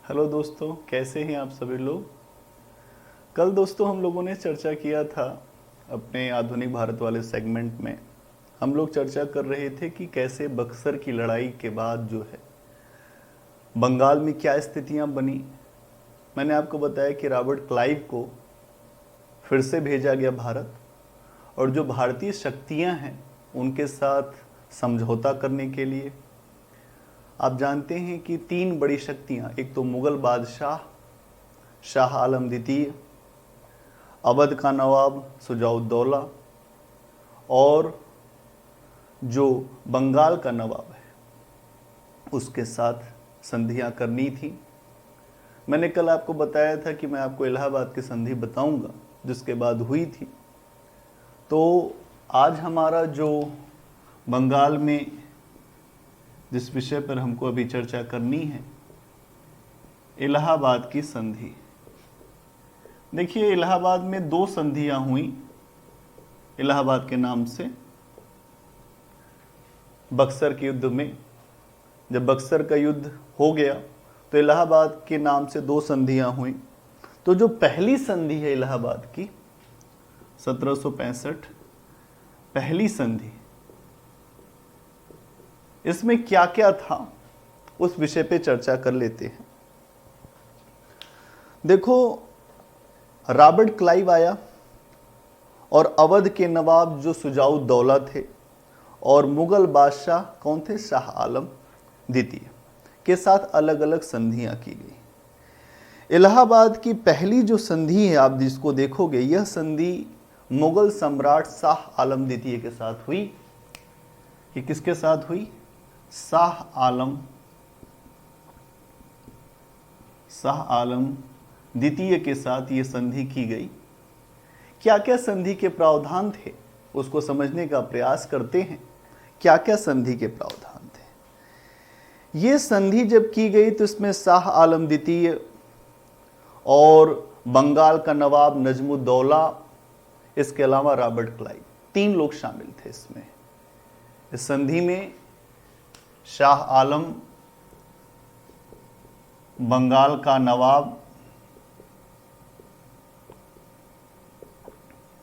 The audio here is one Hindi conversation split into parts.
हेलो दोस्तों, कैसे हैं आप सभी लोग। कल दोस्तों हम लोगों ने चर्चा किया था अपने आधुनिक भारत वाले सेगमेंट में। हम लोग चर्चा कर रहे थे कि कैसे बक्सर की लड़ाई के बाद जो है बंगाल में क्या स्थितियां बनी। मैंने आपको बताया कि रॉबर्ट क्लाइव को फिर से भेजा गया भारत, और जो भारतीय शक्तियां हैं उनके साथ समझौता करने के लिए। आप जानते हैं कि तीन बड़ी शक्तियां, एक तो मुगल बादशाह शाह आलम द्वितीय, अवध का नवाब शुजाउद्दौला, और जो बंगाल का नवाब है उसके साथ संधियां करनी थी। मैंने कल आपको बताया था कि मैं आपको इलाहाबाद की संधि बताऊंगा जिसके बाद हुई थी। तो आज हमारा जो बंगाल में जिस विषय पर हमको अभी चर्चा करनी है, इलाहाबाद की संधि। देखिए, इलाहाबाद में दो संधियां हुई इलाहाबाद के नाम से। बक्सर के युद्ध में जब बक्सर का युद्ध हो गया तो इलाहाबाद के नाम से दो संधियां हुई। तो जो पहली संधि है इलाहाबाद की 1765 पहली संधि, इसमें क्या क्या था उस विषय पे चर्चा कर लेते हैं। देखो, रॉबर्ट क्लाइव आया और अवध के नवाब जो शुजाउद्दौला थे और मुगल बादशाह कौन थे, शाह आलम द्वितीय के साथ अलग अलग संधियां की गई। इलाहाबाद की पहली जो संधि है आप जिसको देखोगे, यह संधि मुगल सम्राट शाह आलम द्वितीय के साथ हुई। ये किसके साथ हुई? शाह आलम द्वितीय के साथ ये संधि की गई। क्या क्या संधि के प्रावधान थे उसको समझने का प्रयास करते हैं। क्या क्या संधि के प्रावधान थे? ये संधि जब की गई तो इसमें शाह आलम द्वितीय और बंगाल का नवाब नजमुद्दौला, इसके अलावा रॉबर्ट क्लाइव, तीन लोग शामिल थे इसमें। इस संधि में शाह आलम, बंगाल का नवाब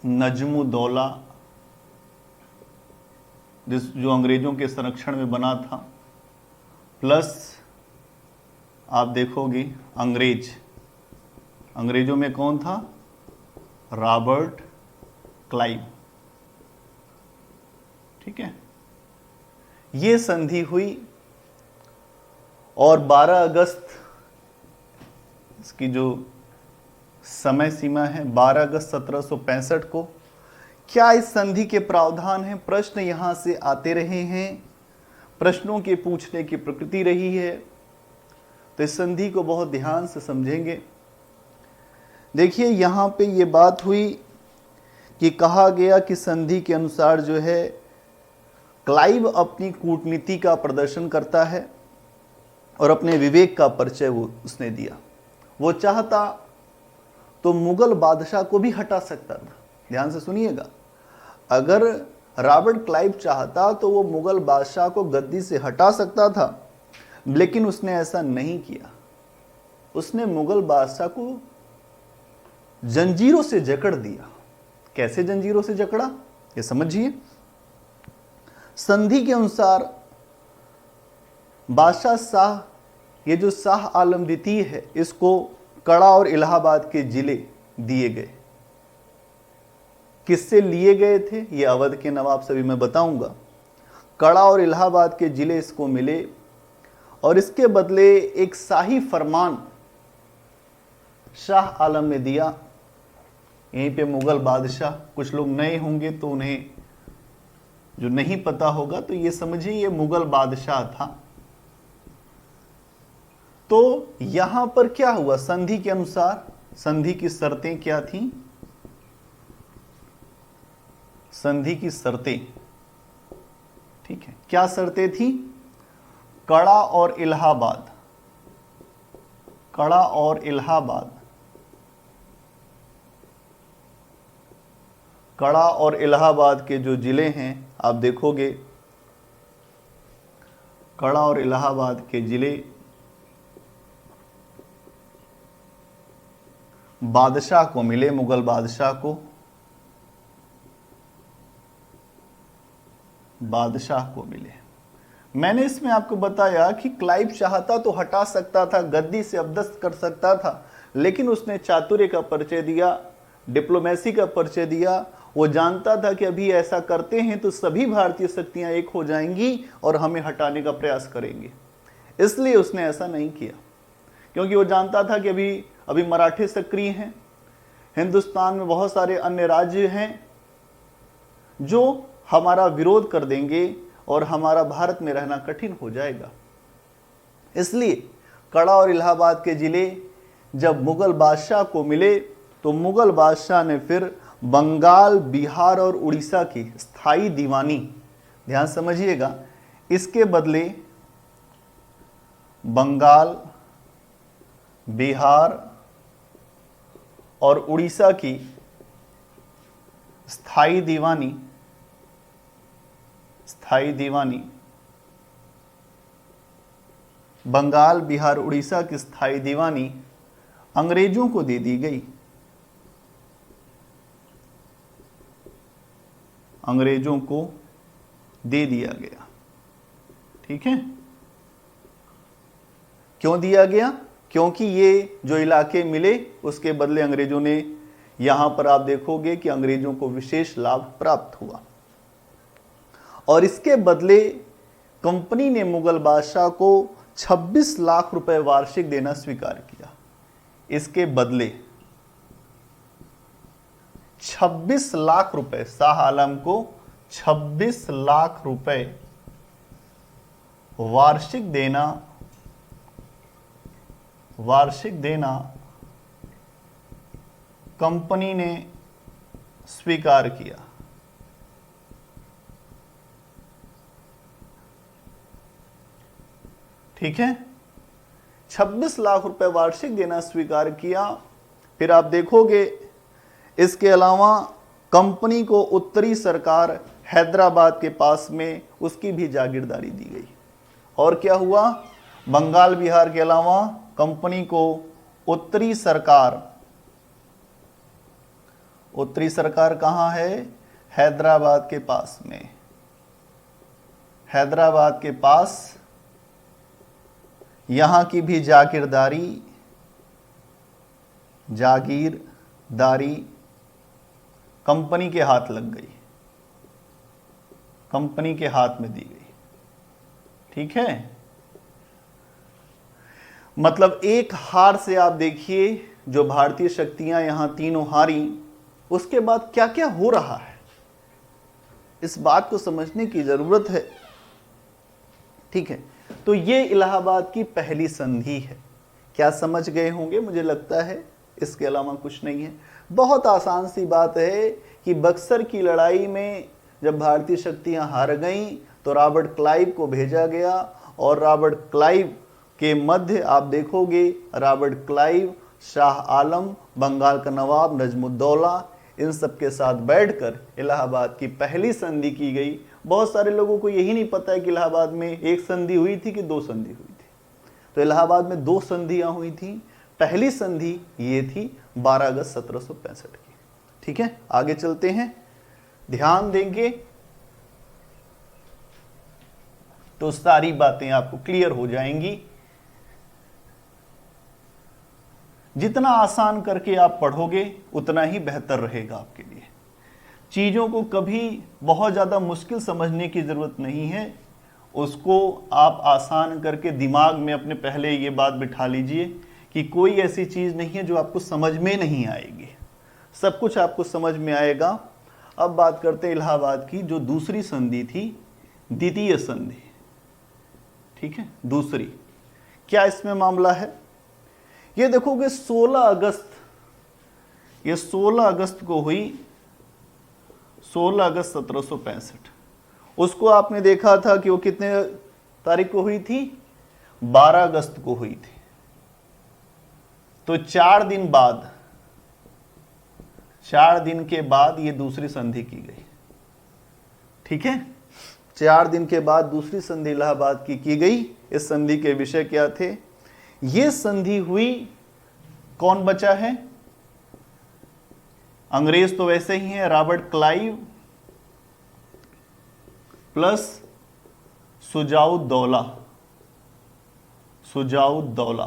नजमुद्दौला, जो अंग्रेजों के संरक्षण में बना था, प्लस आप देखोगे अंग्रेजों में कौन था? Robert Clive. ठीक है, ये संधि हुई और 12 अगस्त, इसकी जो समय सीमा है 12 अगस्त 1765 को। क्या इस संधि के प्रावधान हैं? प्रश्न यहां से आते रहे हैं, प्रश्नों के पूछने की प्रकृति रही है, तो इस संधि को बहुत ध्यान से समझेंगे। देखिए, यहां पे ये बात हुई कि कहा गया कि संधि के अनुसार जो है क्लाइव अपनी कूटनीति का प्रदर्शन करता है और अपने विवेक का परिचय उसने दिया। वो चाहता तो मुगल बादशाह को भी हटा सकता था। ध्यान से सुनिएगा, अगर रॉबर्ट क्लाइव चाहता तो वो मुगल बादशाह को गद्दी से हटा सकता था, लेकिन उसने ऐसा नहीं किया। उसने मुगल बादशाह को जंजीरों से जकड़ दिया। कैसे जंजीरों से जकड़ा, ये समझिए। संधि के अनुसार बादशाह शाह, ये जो शाह आलम द्वितीय है, इसको कड़ा और इलाहाबाद के जिले दिए गए। किससे लिए गए थे ये अवध के नवाब से भी मैं बताऊंगा। कड़ा और इलाहाबाद के जिले इसको मिले और इसके बदले एक शाही फरमान शाह आलम ने दिया। यहीं पे मुगल बादशाह, कुछ लोग नए होंगे तो उन्हें जो नहीं पता होगा तो ये समझिए ये मुगल बादशाह था। तो यहां पर क्या हुआ? संधि के अनुसार संधि की शर्तें क्या थी? संधि की शर्तें, ठीक है, क्या शर्तें थी? कड़ा और इलाहाबाद, कड़ा और इलाहाबाद, कड़ा और इलाहाबाद के जो जिले हैं आप देखोगे, कड़ा और इलाहाबाद के जिले बादशाह को मिले, मुगल बादशाह को, बादशाह को मिले। मैंने इसमें आपको बताया कि क्लाइव चाहता तो हटा सकता था, गद्दी से अबदस्त कर सकता था, लेकिन उसने चातुर्य का परिचय दिया, डिप्लोमेसी का परिचय दिया। वो जानता था कि अभी ऐसा करते हैं तो सभी भारतीय शक्तियां एक हो जाएंगी और हमें हटाने का प्रयास करेंगे, इसलिए उसने ऐसा नहीं किया। क्योंकि वो जानता था कि अभी मराठे सक्रिय हैं, हिंदुस्तान में बहुत सारे अन्य राज्य हैं जो हमारा विरोध कर देंगे और हमारा भारत में रहना कठिन हो जाएगा। इसलिए कड़ा और इलाहाबाद के जिले जब मुगल बादशाह को मिले तो मुगल बादशाह ने फिर बंगाल, बिहार और उड़ीसा की स्थायी दीवानी, ध्यान समझिएगा, इसके बदले बंगाल, बिहार और उड़ीसा की स्थायी दीवानी बंगाल, बिहार, उड़ीसा की स्थायी दीवानी अंग्रेजों को दे दी गई। अंग्रेजों को दे दिया गया। ठीक है, क्यों दिया गया? क्योंकि ये जो इलाके मिले उसके बदले अंग्रेजों ने, यहां पर आप देखोगे कि अंग्रेजों को विशेष लाभ प्राप्त हुआ और इसके बदले कंपनी ने मुगल बादशाह को 26 लाख रुपए वार्षिक देना स्वीकार किया। इसके बदले 26 लाख रुपए, शाह आलम को 26 लाख रुपए वार्षिक देना कंपनी ने स्वीकार किया। ठीक है, 26 लाख रुपए वार्षिक देना स्वीकार किया। फिर आप देखोगे इसके अलावा कंपनी को उत्तरी सरकार हैदराबाद के पास में उसकी भी जागीरदारी दी गई। और क्या हुआ? बंगाल, बिहार के अलावा कंपनी को उत्तरी सरकार कहां है? हैदराबाद के पास में। हैदराबाद के पास यहां की भी जागीरदारी कंपनी के हाथ लग गई, कंपनी के हाथ में दी गई। ठीक है, मतलब एक हार से आप देखिए जो भारतीय शक्तियां यहां तीनों हारी, उसके बाद क्या क्या हो रहा है, इस बात को समझने की जरूरत है। ठीक है, तो ये इलाहाबाद की पहली संधि है। क्या समझ गए होंगे? मुझे लगता है इसके अलावा कुछ नहीं है। बहुत आसान सी बात है कि बक्सर की लड़ाई में जब भारतीय शक्तियां हार गईं तो रॉबर्ट क्लाइव को भेजा गया और रॉबर्ट क्लाइव के मध्य आप देखोगे रॉबर्ट क्लाइव, शाह आलम, बंगाल का नवाब नजमुद्दौला, इन सब के साथ बैठकर इलाहाबाद की पहली संधि की गई। बहुत सारे लोगों को यही नहीं पता है कि इलाहाबाद में एक संधि हुई थी कि दो संधि हुई थी। तो इलाहाबाद में दो संधियां हुई थी। पहली संधि ये थी 12 अगस्त 1765 की। ठीक है, आगे चलते हैं, ध्यान देंगे तो सारी बातें आपको क्लियर हो जाएंगी। जितना आसान करके आप पढ़ोगे उतना ही बेहतर रहेगा आपके लिए। चीजों को कभी बहुत ज्यादा मुश्किल समझने की जरूरत नहीं है, उसको आप आसान करके दिमाग में अपने पहले ये बात बिठा लीजिए कि कोई ऐसी चीज नहीं है जो आपको समझ में नहीं आएगी, सब कुछ आपको समझ में आएगा। अब बात करते हैं इलाहाबाद की जो दूसरी संधि थी, द्वितीय संधि। ठीक है, दूसरी क्या इसमें मामला है? ये देखोगे 16 अगस्त को हुई, 16 अगस्त 1765। उसको आपने देखा था कि वो कितने तारीख को हुई थी? 12 अगस्त को हुई थी। तो 4 दिन के बाद ये दूसरी संधि की गई। ठीक है, 4 दिन के बाद दूसरी संधि इलाहाबाद की गई। इस संधि के विषय क्या थे? ये संधि हुई, कौन बचा है? अंग्रेज तो वैसे ही हैं, Robert Clive plus Shujauddaula. Shujauddaula,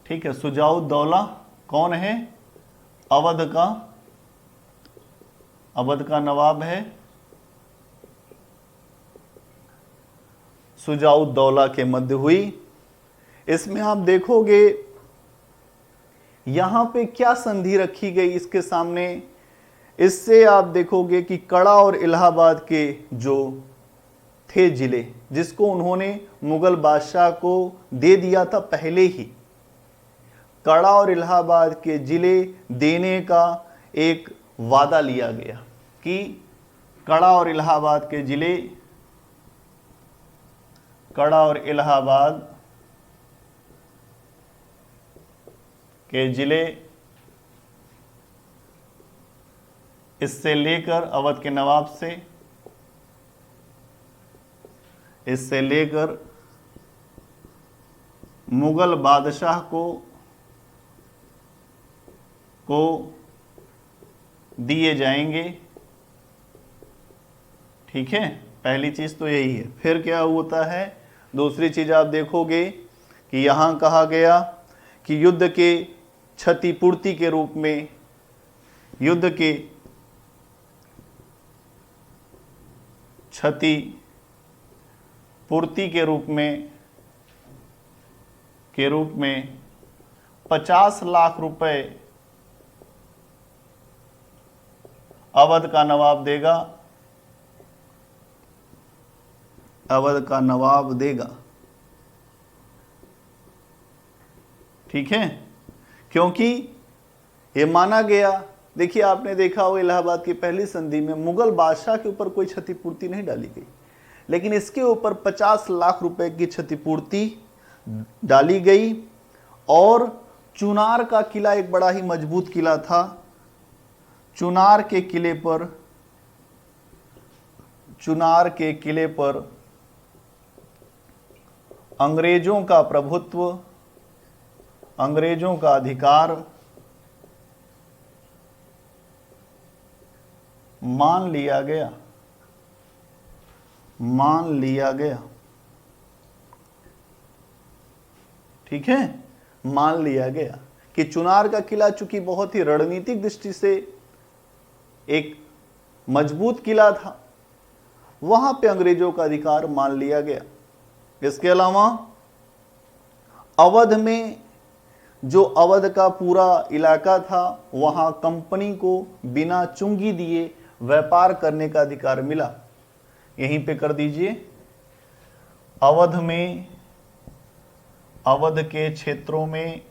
ठीक है। शुजाउद्दौला कौन है? अवध का नवाब है। शुजाउद्दौला के मध्य हुई। इसमें आप देखोगे यहां पे क्या संधि रखी गई इसके सामने, इससे आप देखोगे कि कड़ा और इलाहाबाद के जो थे जिले, जिसको उन्होंने मुगल बादशाह को दे दिया था पहले ही, कड़ा और इलाहाबाद के जिले देने का एक वादा लिया गया कि कड़ा और इलाहाबाद के जिले, कड़ा और इलाहाबाद के जिले इससे लेकर अवध के नवाब से, इससे लेकर मुगल बादशाह को दिए जाएंगे। ठीक है, पहली चीज तो यही है। फिर क्या होता है, दूसरी चीज आप देखोगे कि यहां कहा गया कि युद्ध के क्षतिपूर्ति के रूप में, युद्ध के क्षतिपूर्ति के रूप में 50 लाख रुपए अवध का नवाब देगा, अवध का नवाब देगा। ठीक है, क्योंकि ये माना गया, देखिए आपने देखा हो इलाहाबाद की पहली संधि में मुगल बादशाह के ऊपर कोई क्षतिपूर्ति नहीं डाली गई, लेकिन इसके ऊपर 50 लाख रुपए की क्षतिपूर्ति डाली गई। और चुनार का किला एक बड़ा ही मजबूत किला था। चुनार के किले पर अंग्रेजों का प्रभुत्व, अंग्रेजों का अधिकार मान लिया गया। ठीक है, मान लिया गया कि चुनार का किला चूंकि बहुत ही रणनीतिक दृष्टि से एक मजबूत किला था, वहां पे अंग्रेजों का अधिकार मान लिया गया। इसके अलावा अवध में, जो अवध का पूरा इलाका था, वहां कंपनी को बिना चुंगी दिए व्यापार करने का अधिकार मिला। यहीं पे कर दीजिए, अवध में, अवध के क्षेत्रों में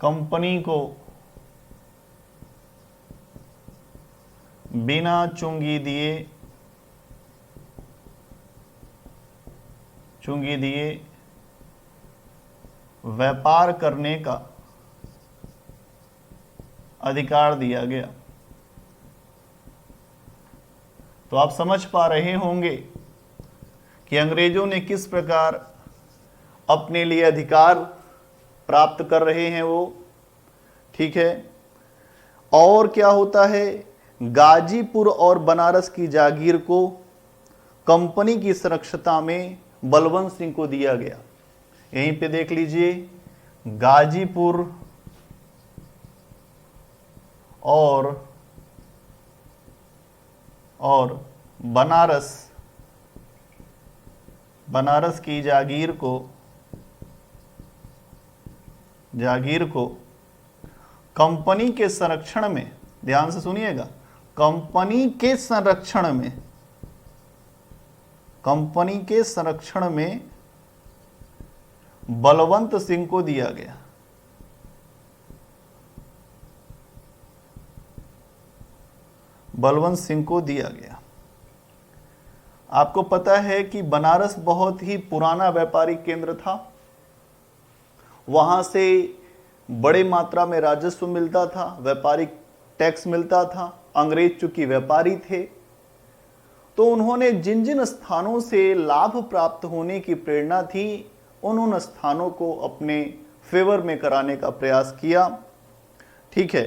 कंपनी को बिना चुंगी दिए व्यापार करने का अधिकार दिया गया। तो आप समझ पा रहे होंगे कि अंग्रेजों ने किस प्रकार अपने लिए अधिकार प्राप्त कर रहे हैं वो। ठीक है, और क्या होता है, गाजीपुर और बनारस की जागीर को कंपनी की सुरक्षता में बलवंत सिंह को दिया गया। यहीं पे देख लीजिए, गाजीपुर और बनारस की जागीर को कंपनी के संरक्षण में, ध्यान से सुनिएगा, कंपनी के संरक्षण में बलवंत सिंह को दिया गया। बलवंत सिंह को दिया गया। आपको पता है कि बनारस बहुत ही पुराना व्यापारिक केंद्र था, वहां से बड़े मात्रा में राजस्व मिलता था, व्यापारिक टैक्स मिलता था। अंग्रेज चूंकि व्यापारी थे, तो उन्होंने जिन जिन स्थानों से लाभ प्राप्त होने की प्रेरणा थी उन स्थानों को अपने फेवर में कराने का प्रयास किया। ठीक है,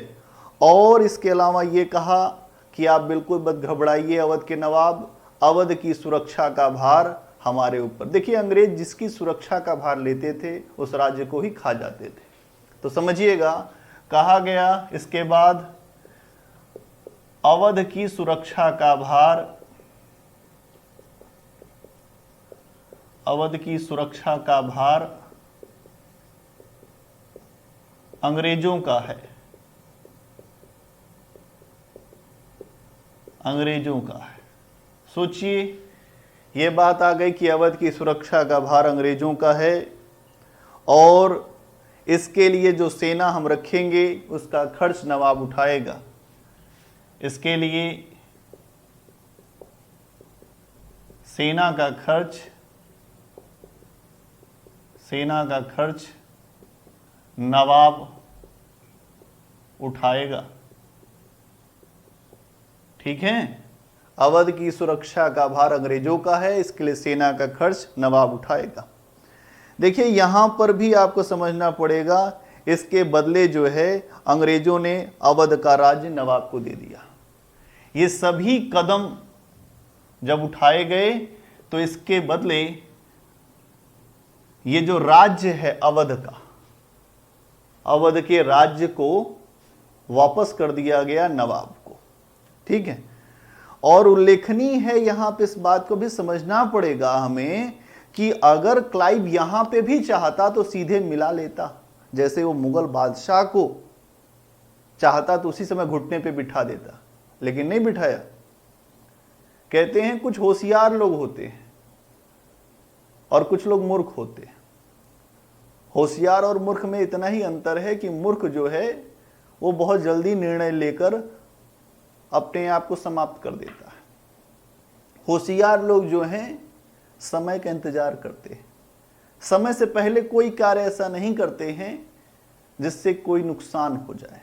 और इसके अलावा ये कहा कि आप बिल्कुल मत घबराइए अवध के नवाब, अवध की सुरक्षा का भार हमारे ऊपर। देखिए, अंग्रेज जिसकी सुरक्षा का भार लेते थे उस राज्य को ही खा जाते थे। तो समझिएगा, कहा गया इसके बाद अवध की सुरक्षा का भार, अवध की सुरक्षा का भार अंग्रेजों का है, अंग्रेजों का है। सोचिए, ये बात आ गई कि अवध की सुरक्षा का भार अंग्रेजों का है और इसके लिए जो सेना हम रखेंगे उसका खर्च नवाब उठाएगा। इसके लिए सेना का खर्च नवाब उठाएगा। ठीक है, अवध की सुरक्षा का भार अंग्रेजों का है, इसके लिए सेना का खर्च नवाब उठाएगा। देखिए, यहां पर भी आपको समझना पड़ेगा, इसके बदले जो है अंग्रेजों ने अवध का राज्य नवाब को दे दिया। ये सभी कदम जब उठाए गए तो इसके बदले ये जो राज्य है अवध का, अवध के राज्य को वापस कर दिया गया नवाब को। ठीक है, और उल्लेखनीय है यहां पे, इस बात को भी समझना पड़ेगा हमें कि अगर क्लाइव यहां पे भी चाहता तो सीधे मिला लेता, जैसे वो मुगल बादशाह को चाहता तो उसी समय घुटने पे बिठा देता, लेकिन नहीं बिठाया। कहते हैं कुछ होशियार लोग होते हैं और कुछ लोग मूर्ख होते हैं। होशियार और मूर्ख में इतना ही अंतर है कि मूर्ख जो है वो बहुत जल्दी निर्णय लेकर अपने आप को समाप्त कर देता है। होशियार लोग जो हैं समय का इंतजार करते हैं, समय से पहले कोई कार्य ऐसा नहीं करते हैं जिससे कोई नुकसान हो जाए।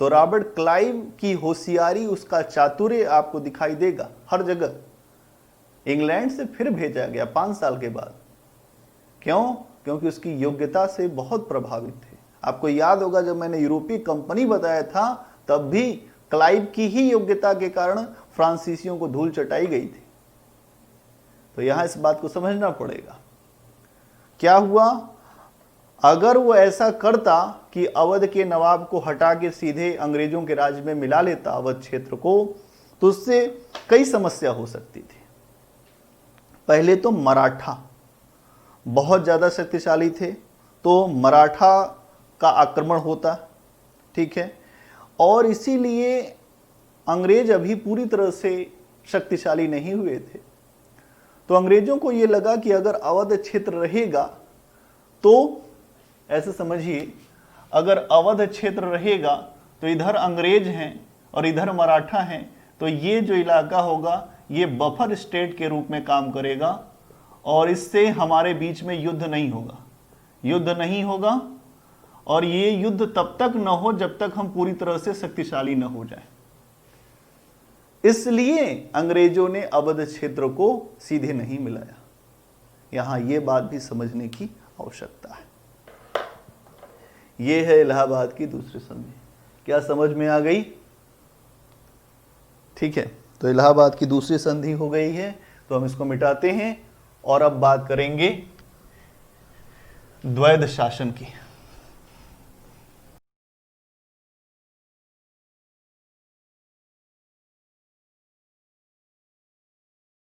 तो रॉबर्ट क्लाइव की होशियारी, उसका चातुर्य आपको दिखाई देगा हर जगह। इंग्लैंड से फिर भेजा गया 5 साल के बाद। क्यों? क्योंकि उसकी योग्यता से बहुत प्रभावित थे। आपको याद होगा जब मैंने यूरोपीय कंपनी बताया था तब भी क्लाइव की ही योग्यता के कारण फ्रांसीसियों को धूल चटाई गई थी। तो यहां इस बात को समझना पड़ेगा। क्या हुआ? अगर वो ऐसा करता कि अवध के नवाब को हटा के सीधे अंग्रेजों के राज्य में मिला लेता अवध क्षेत्र को, तो उससे कई समस्या हो सकती थी। पहले तो मराठा बहुत ज्यादा शक्तिशाली थे, तो मराठा का आक्रमण होता। ठीक है, और इसीलिए अंग्रेज अभी पूरी तरह से शक्तिशाली नहीं हुए थे। तो अंग्रेजों को यह लगा कि अगर अवध क्षेत्र रहेगा तो, ऐसे समझिए, अगर अवध क्षेत्र रहेगा तो इधर अंग्रेज हैं और इधर मराठा हैं, तो ये जो इलाका होगा ये बफर स्टेट के रूप में काम करेगा और इससे हमारे बीच में युद्ध नहीं होगा। युद्ध नहीं होगा और ये युद्ध तब तक न हो जब तक हम पूरी तरह से शक्तिशाली न हो जाए। इसलिए अंग्रेजों ने अवध क्षेत्र को सीधे नहीं मिलाया। यहां यह बात भी समझने की आवश्यकता है। यह है इलाहाबाद की दूसरी संधि। क्या समझ में आ गई? ठीक है, तो इलाहाबाद की दूसरी संधि हो गई है, तो हम इसको मिटाते हैं और अब बात करेंगे द्वैध शासन की।